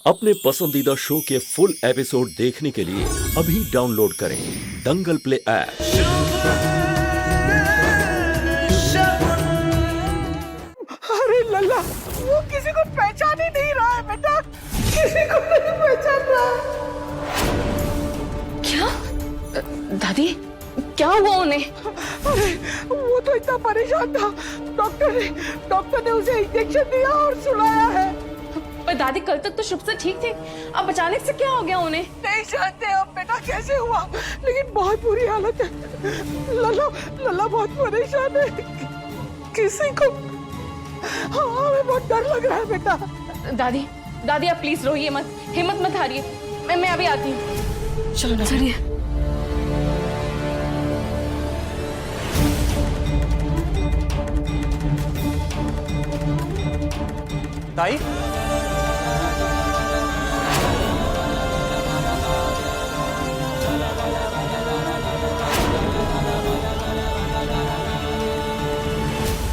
अपने पसंदीदा शो के फुल एपिसोड देखने के लिए अभी डाउनलोड करें दंगल प्ले ऐप। अरे लल्ला, वो किसी को पहचान ही नहीं रहा है बेटा, किसी को नहीं पहचान रहा। क्या? दादी, क्या हुआ उन्हें? अरे वो तो इतना परेशान था, डॉक्टर ने उसे इंजेक्शन दिया और सुलाया है। पर दादी कल तक तो शुभ से ठीक थे, अब अचानक से क्या हो गया उन्हें? नहीं जानते अब बेटा कैसे हुआ, लेकिन बहुत बुरी हालत है। लल्ला बहुत परेशान है, किसी को हाँ, हमें बहुत डर लग रहा है बेटा। दादी आप प्लीज रोइए मत, हिम्मत मत हारिए, मैं अभी आती हूँ। चलो ना चलिए। ताई,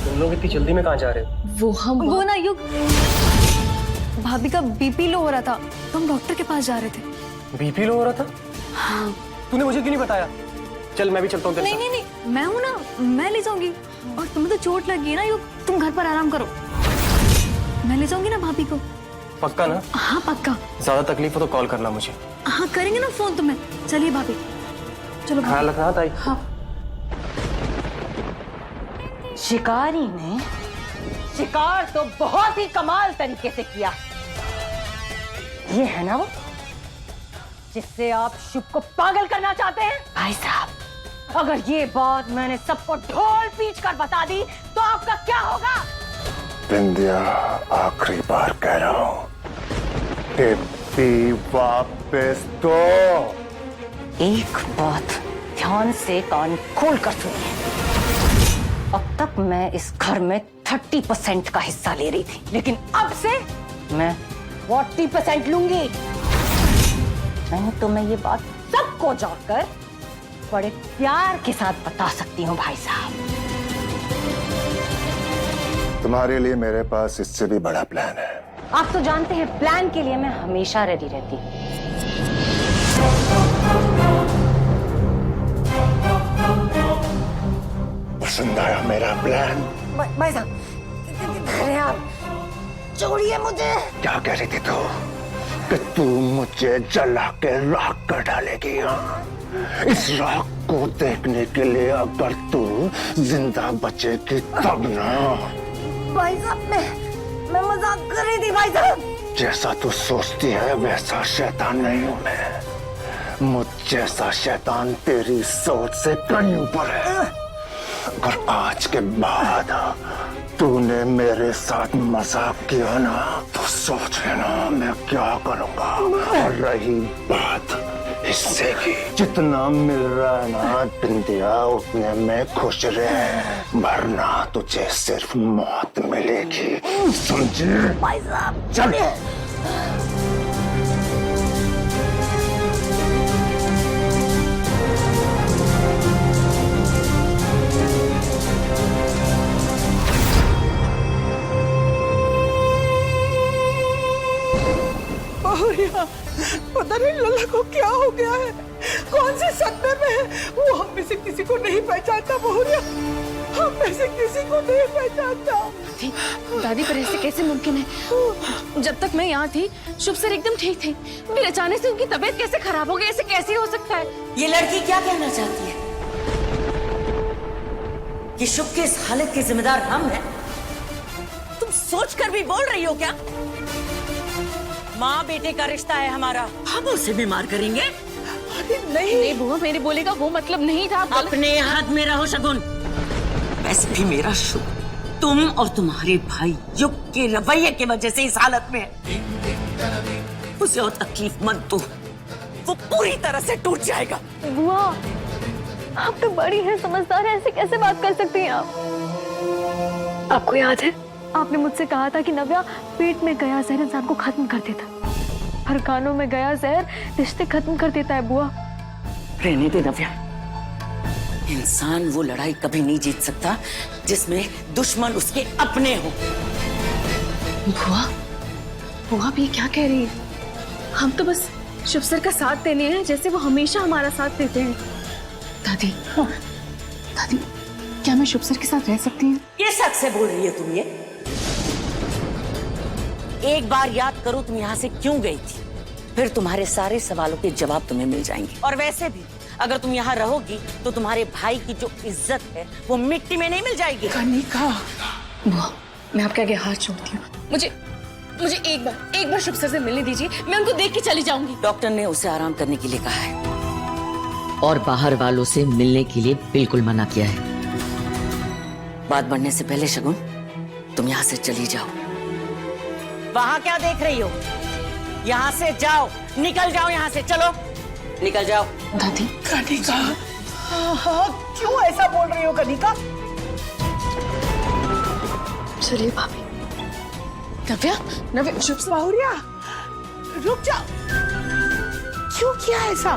तुम लोग इतनी जल्दी में कहाँ जा रहे हो? वो ना युग, भाभी का बीपी लो हो रहा था तो हम डॉक्टर के पास जा रहे थे। बीपी लो हो रहा था? हाँ। तूने मुझे क्यों नहीं बताया? चल मैं भी चलता हूँ तेरे साथ। नहीं, मैं हूँ ना, मैं ले जाऊंगी। और तुम्हें तो चोट लगी है ना युग, तुम घर पर आराम करो, मैं ले जाऊंगी ना भाभी को। पक्का ना? हाँ पक्का। ज्यादा तकलीफ हो तो कॉल करना मुझे। हाँ करेंगे ना फोन तुम्हें। चलिए भाभी, चलो ख्याल रखना ताई। हाँ। शिकारी ने शिकार तो बहुत ही कमाल तरीके से किया। ये है ना वो जिससे आप शुभ को पागल करना चाहते हैं? भाई साहब, अगर ये बात मैंने सबको ढोल पीट कर बता दी तो आपका क्या होगा? बिंदिया, आखिरी बार कह रहा हूँ, टिप्पी वापस दो। एक बात ध्यान से कान खोल कर सुनिए। अब तक मैं इस घर में 30% का हिस्सा ले रही थी, लेकिन अब से मैं 40% लूंगी। नहीं तो मैं ये बात सबको जानकर बड़े प्यार के साथ बता सकती हूँ भाई साहब। तुम्हारे लिए मेरे पास इससे भी बड़ा प्लान है। आप तो जानते हैं प्लान के लिए मैं हमेशा रेडी रहती हूँ। पसंद आया मेरा प्लान? भाई साहब, अरे आप छोड़िए मुझे। क्या कह रही थी तू? कि तू मुझे जला के राख कर डालेगी? हाँ? इस राख को देखने के लिए अगर तू जिंदा बचेगी तब ना। भाई साहब, मैं मजाक कर रही थी भाई साहब। जैसा तू सोचती है वैसा शैतान नहीं हूं मैं। मुझ जैसा शैतान तेरी सोच से कहीं ऊपर है। अगर आज के बाद तूने मेरे साथ मजाक किया ना तो सोच लेना मैं क्या करूंगा। और रही बात हिस्से की, जितना मिल रहा है ना बिंदिया, उतने में खुश रहे, वरना तुझे सिर्फ मौत मिलेगी, समझे? भाई साहब चल। बहुरिया, पता नहीं लल्ला को क्या हो गया है, कौन से सदमे में है। वो हम में से किसी को नहीं पहचानता बहुरिया, हम में से किसी को नहीं पहचानता। दादी पर ऐसे कैसे मुमकिन है? जब तक मैं यहाँ थी शुभ सर एकदम ठीक थे, फिर अचानक से उनकी तबीयत कैसे खराब हो गई? ऐसे कैसे हो सकता है? ये लड़की क्या कहना चाहती है कि शुभ के इस हालत के जिम्मेदार हम हैं? तुम सोच कर भी बोल रही हो क्या? माँ बेटे का रिश्ता है हमारा, हम उसे बीमार करेंगे? अरे नहीं बुआ, मेरे बोले का वो मतलब नहीं था। अपने हाथ में रहो शगुन। वैसे भी मेरा शुभ तुम और तुम्हारे भाई युग के रवैये की वजह से इस हालत में है। उसे और तकलीफ मत दो, वो पूरी तरह से टूट जाएगा। बुआ, आप तो बड़ी हैं, समझदार हैं, ऐसे कैसे बात कर सकती हैं आप? आपको याद है आपने मुझसे कहा था कि नव्या, पेट में गया जहर इंसान को खत्म कर देता, हर कानों में गया जहर रिश्ते खत्म कर देता है। बुआ रहने दे नव्या, इंसान वो लड़ाई कभी नहीं जीत सकता जिसमें दुश्मन उसके अपने हो। बुआ, बुआ भी क्या कह रही है? हम तो बस शुभ सर का साथ देने हैं, जैसे वो हमेशा हमारा साथ देते हैं। दादी, दादी, क्या मैं शुभ सर के साथ रह सकती हूँ? ये सच से बोल रही है तुम ये? एक बार याद करो तुम यहाँ से क्यों गई थी, फिर तुम्हारे सारे सवालों के जवाब तुम्हें मिल जाएंगे। और वैसे भी अगर तुम यहाँ रहोगी तो तुम्हारे भाई की जो इज्जत है वो मिट्टी में नहीं मिल जाएगी। कनिका, बुआ, मैं आपके आगे हाथ जोड़ती हूँ। मुझे एक बार शुभ सर से मिलने दीजिए, मैं उनको देख के चली जाऊंगी। डॉक्टर ने उसे आराम करने के लिए कहा है और बाहर वालों से मिलने के लिए बिल्कुल मना किया है। बात बढ़ने से पहले शगुन, तुम यहाँ से चली जाओ। वहां क्या देख रही हो? यहाँ से जाओ, निकल जाओ यहाँ से, चलो निकल जाओ। दादी, कनिका, हाँ, क्यों ऐसा बोल रही हो कनिका? चलिए भाभी। नव्या, शुभ सर। बाहुरिया, रुक जाओ, क्यों किया ऐसा?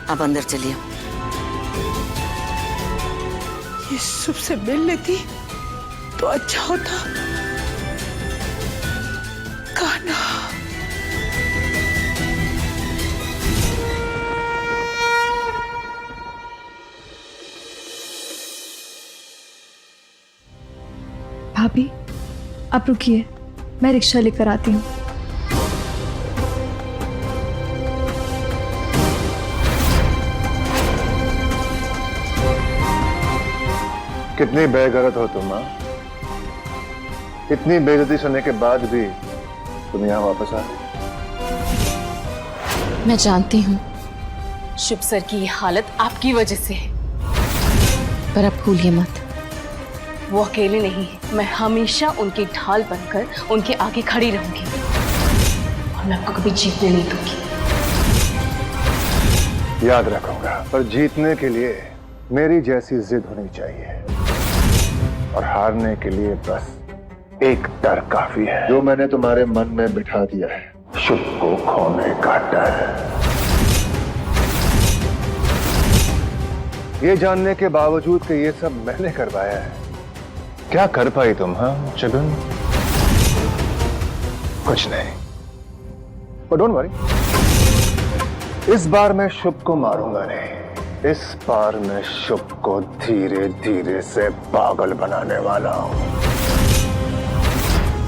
अब अंदर चलिए। ये शुभ से मिल लेती तो अच्छा होता। कान्हा, भाभी, आप रुकिए, मैं रिक्शा लेकर आती हूँ। कितनी बेगैरत हो तुम? इतनी बेइज्जती सुनने के बाद भी तुम यहाँ वापस आ गई। मैं जानती हूँ शुभ सर की ये हालत आपकी वजह से है, पर अब भूलिए मत, वो अकेले नहीं है। मैं हमेशा उनकी ढाल बनकर उनके आगे खड़ी रहूंगी और मैं आपको कभी जीतने नहीं दूंगी। याद रखूंगा, पर जीतने के लिए मेरी जैसी जिद होनी चाहिए और हारने के लिए बस एक डर काफी है, जो मैंने तुम्हारे मन में बिठा दिया है, शुभ को खोने का डर। ये जानने के बावजूद कि ये सब मैंने करवाया है, क्या कर पाई तुम? हाँ शगुन, कुछ नहीं। पर डोंट वरी, इस बार मैं शुभ को मारूंगा नहीं। इस बार मैं शुभ को धीरे धीरे से पागल बनाने वाला हूं,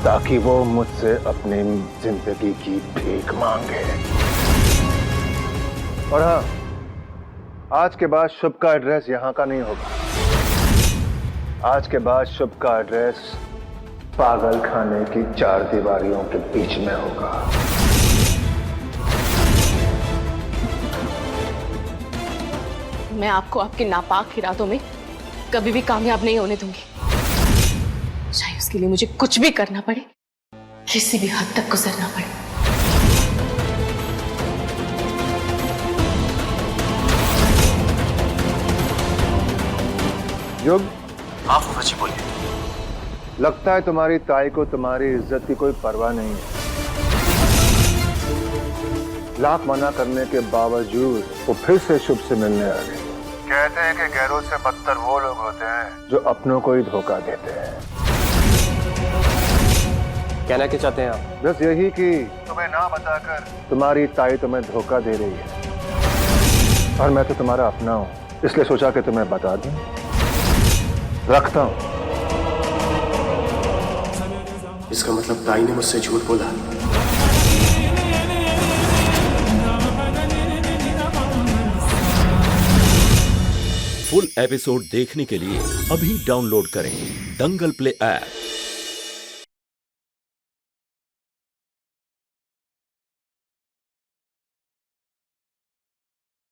ताकि वो मुझसे अपनी जिंदगी की भीख मांगे। और हाँ, आज के बाद शुभ का एड्रेस यहां का नहीं होगा। आज के बाद शुभ का एड्रेस पागल खाने की 4 दीवारियों के बीच में होगा। मैं आपको आपके नापाक इरादों में कभी भी कामयाब नहीं होने दूंगी, चाहे उसके लिए मुझे कुछ भी करना पड़े, किसी भी हद तक गुजरना पड़े। युग, हाँ फूफा जी बोलिए। लगता है तुम्हारी ताई को तुम्हारी इज्जत की कोई परवाह नहीं है। लाख मना करने के बावजूद वो फिर से शुभ से मिलने आ गए। कहते हैं कि गैरों से बदतर वो लोग होते हैं जो अपनों को ही धोखा देते हैं। कहना क्या चाहते हैं आप? बस यही कि तुम्हें ना बताकर तुम्हारी ताई तुम्हें धोखा दे रही है, और मैं तो तुम्हारा अपना हूं, इसलिए सोचा कि तुम्हें बता दूं। रखता हूं। इसका मतलब ताई ने मुझसे झूठ बोला। फुल एपिसोड देखने के लिए अभी डाउनलोड करें दंगल प्ले ऐप।